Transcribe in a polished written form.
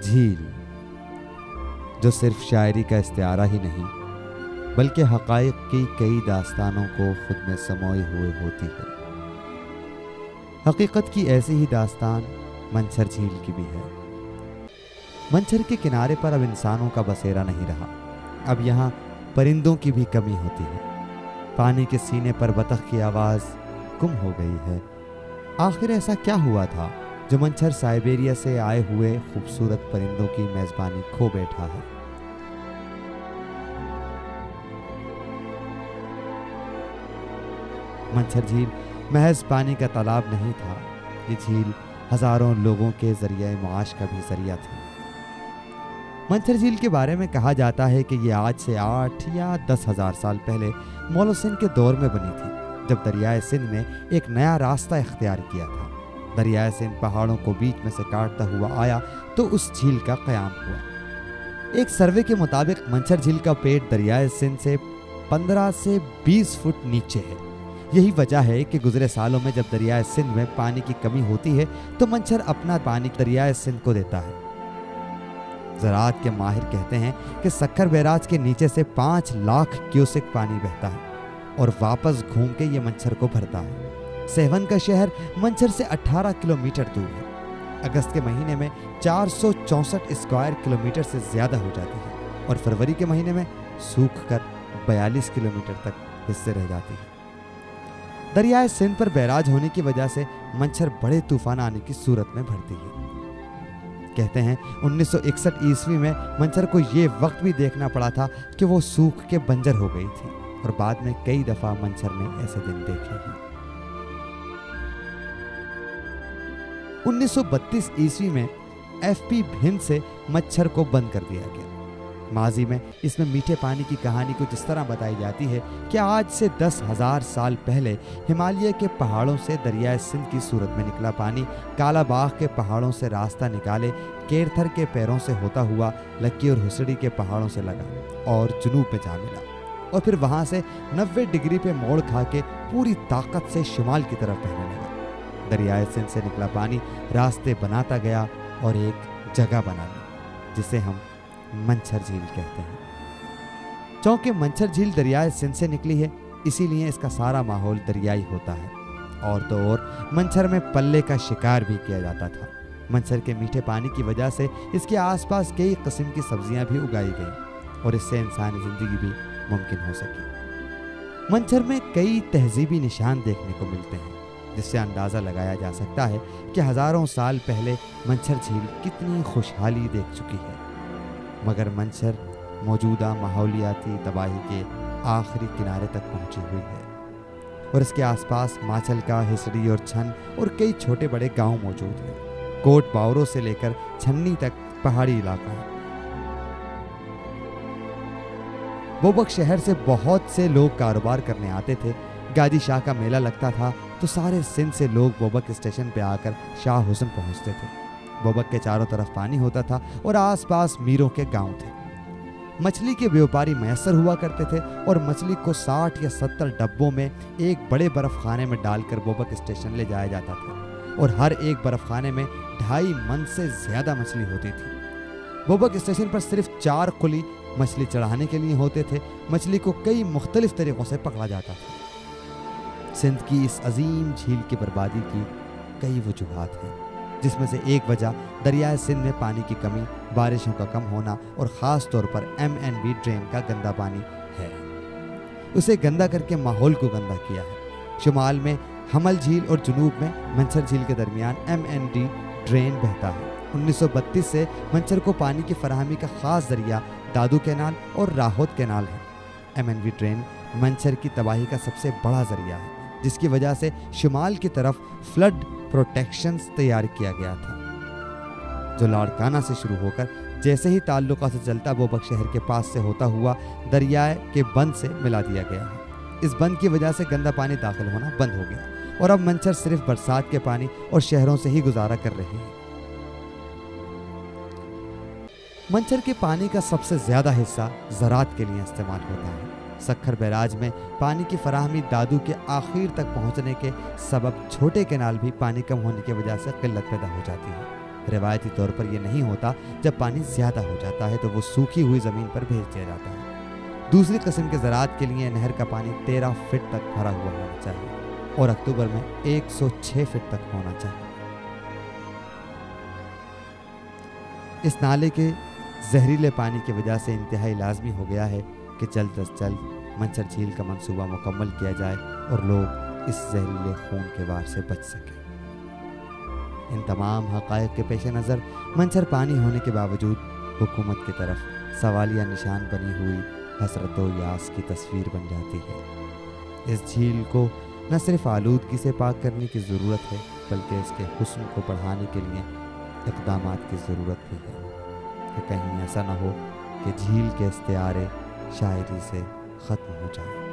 جھیل جو صرف شاعری کا استعارہ ہی نہیں بلکہ حقائق کی کئی داستانوں کو خود میں سموئے ہوئے ہوتی ہے۔ حقیقت کی ایسی ہی داستان منچھر جھیل کی بھی ہے۔ منچھر کے کنارے پر اب انسانوں کا بسیرا نہیں رہا، اب یہاں پرندوں کی بھی کمی ہوتی ہے۔ پانی کے سینے پر بطخ کی آواز گم ہو گئی ہے۔ آخر ایسا کیا ہوا تھا جو منچھر سائبیریا سے آئے ہوئے خوبصورت پرندوں کی میزبانی کھو بیٹھا ہے؟ منچھر جھیل محض پانی کا تالاب نہیں تھا، یہ جھیل ہزاروں لوگوں کے ذریعہ معاش کا بھی ذریعہ تھی۔ منچھر جھیل کے بارے میں کہا جاتا ہے کہ یہ آج سے 8 یا 10 ہزار سال پہلے مولوسن کے دور میں بنی تھی، جب دریائے سندھ نے ایک نیا راستہ اختیار کیا تھا۔ دریائے سندھ پہاڑوں کو بیچ میں سے کاٹتا ہوا آیا تو اس جھیل کا قیام ہوا۔ ایک سروے کے مطابق منچھر جھیل کا پیٹ دریائے سندھ سے 15 سے 20 فٹ نیچے ہے۔ یہی وجہ ہے کہ گزرے سالوں میں جب دریائے سندھ میں پانی کی کمی ہوتی ہے تو منچھر اپنا پانی دریائے سندھ کو دیتا ہے۔ زراعت کے ماہر کہتے ہیں کہ سکھر بیراج کے نیچے سے 5 لاکھ کیوسک پانی بہتا ہے اور واپس گھوم کے یہ منچھر کو بھرتا ہے۔ سیون کا شہر منچھر سے 18 کلومیٹر دور ہے۔ اگست کے مہینے میں 464 اسکوائر کلومیٹر سے زیادہ ہو جاتی ہے اور فروری کے مہینے میں سوکھ کر 42 کلومیٹر تک حصے رہ جاتی ہے۔ دریائے سندھ پر بیراج ہونے کی وجہ سے منچھر بڑے طوفان آنے کی صورت میں بھرتی ہے۔ کہتے ہیں 1961 عیسوی میں منچھر کو یہ وقت بھی دیکھنا پڑا تھا کہ وہ سوکھ کے بنجر ہو گئی تھی، اور بعد میں کئی دفعہ منچھر نے ایسے دن دیکھے ہیں۔ 1932 عیسوی میں ایف پی بھند سے مچھر کو بند کر دیا گیا۔ ماضی میں اس میں میٹھے پانی کی کہانی کچھ اس طرح بتائی جاتی ہے کہ آج سے 10,000 سال پہلے ہمالیہ کے پہاڑوں سے دریائے سندھ کی صورت میں نکلا پانی کالا باغ کے پہاڑوں سے راستہ نکالے کیرتھر کے پیروں سے ہوتا ہوا لکی اور ہسڑی کے پہاڑوں سے لگا اور جنوب میں جا ملا، اور پھر وہاں سے 90 ڈگری پہ موڑ کھا کے پوری طاقت سے شمال کی طرف بہنے لگا۔ دریائے سندھ سے نکلا پانی راستے بناتا گیا اور ایک جگہ بنا لی جسے ہم منچھر جھیل کہتے ہیں۔ چونکہ منچھر جھیل دریائے سندھ سے نکلی ہے، اسی لیے اس کا سارا ماحول دریائی ہوتا ہے، اور تو اور منچھر میں پلے کا شکار بھی کیا جاتا تھا۔ منچھر کے میٹھے پانی کی وجہ سے اس کے آس پاس کئی قسم کی سبزیاں بھی اگائی گئیں اور اس سے انسانی زندگی بھی ممکن ہو سکی۔ منچھر میں کئی تہذیبی نشان دیکھنے کو ملتے ہیں جس سے اندازہ لگایا جا سکتا ہے کہ ہزاروں سال پہلے منچھر جھیل کتنی خوشحالی دیکھ چکی ہے، مگر منچھر موجودہ ماحولیاتی تباہی کے آخری کنارے تک پہنچی ہوئی ہے، اور اس کے آس پاس ماچل کا، ہسڑی اور چھن اور کئی چھوٹے بڑے گاؤں موجود ہیں۔ کوٹ باورو سے لے کر چھنی تک پہاڑی علاقہ ہے۔ بوبک شہر سے بہت سے لوگ کاروبار کرنے آتے تھے۔ گاجی شاہ کا میلہ لگتا تھا تو سارے سندھ سے لوگ بوبک اسٹیشن پہ آ کر شاہ حسن پہنچتے تھے۔ بوبک کے چاروں طرف پانی ہوتا تھا اور آس پاس میروں کے گاؤں تھے۔ مچھلی کے بیوپاری میسر ہوا کرتے تھے اور مچھلی کو 60 یا 70 ڈبوں میں ایک بڑے برف خانے میں ڈال کر بوبک اسٹیشن لے جایا جاتا تھا، اور ہر ایک برف خانے میں 2.5 من سے زیادہ مچھلی ہوتی تھی۔ بوبک اسٹیشن پر صرف 4 قلی مچھلی چڑھانے کے لیے ہوتے تھے۔ مچھلی کو کئی مختلف طریقوں سے پکڑا جاتا تھا۔ سندھ کی اس عظیم جھیل کی بربادی کی کئی وجوہات ہیں، جس میں سے ایک وجہ دریائے سندھ میں پانی کی کمی، بارشوں کا کم ہونا اور خاص طور پر MNB ڈرین کا گندا پانی ہے۔ اسے گندا کر کے ماحول کو گندا کیا ہے۔ شمال میں حمل جھیل اور جنوب میں منچھر جھیل کے درمیان MND ڈرین بہتا ہے۔ 1932 سے منچھر کو پانی کی فراہمی کا خاص ذریعہ دادو کینال اور راہوت کینال ہے۔ MNB ڈرین منچھر کی تباہی کا سب سے بڑا ذریعہ ہے، جس کی وجہ سے شمال کی طرف فلڈ پروٹیکشنز تیار کیا گیا تھا، جو لاڑکانہ سے شروع ہو کر جیسے ہی تعلقہ سے چلتا بوبک شہر کے پاس سے ہوتا ہوا دریائے کے بند سے ملا دیا گیا ہے۔ اس بند کی وجہ سے گندا پانی داخل ہونا بند ہو گیا اور اب منچھر صرف برسات کے پانی اور شہروں سے ہی گزارا کر رہے ہیں۔ منچھر کے پانی کا سب سے زیادہ حصہ زراعت کے لیے استعمال ہوتا ہے۔ سکھر بیراج میں پانی کی فراہمی دادو کے آخر تک پہنچنے کے سبب چھوٹے کینال بھی پانی کم ہونے کی وجہ سے قلت پیدا ہو جاتی ہے۔ روایتی طور پر یہ نہیں ہوتا، جب پانی زیادہ ہو جاتا ہے تو وہ سوکھی ہوئی زمین پر بھیج دیا جاتا ہے۔ دوسری قسم کے زراعت کے لیے نہر کا پانی 13 فٹ تک بھرا ہوا ہونا چاہیے اور اکتوبر میں 106 فٹ تک ہونا چاہیے۔ اس نالے کے زہریلے پانی کی وجہ سے انتہائی لازمی ہو گیا ہے کہ جلد از جلد منچر جھیل کا منصوبہ مکمل کیا جائے اور لوگ اس زہریلے خون کے وار سے بچ سکیں۔ ان تمام حقائق کے پیش نظر منچر پانی ہونے کے باوجود حکومت کی طرف سوالیہ نشان بنی ہوئی حسرت و یاس کی تصویر بن جاتی ہے۔ اس جھیل کو نہ صرف آلودگی سے پاک کرنے کی ضرورت ہے بلکہ اس کے حسن کو بڑھانے کے لیے اقدامات کی ضرورت بھی ہے کہ کہیں ایسا نہ ہو کہ جھیل کے استعارے شاعری سے ختم ہو جائیں۔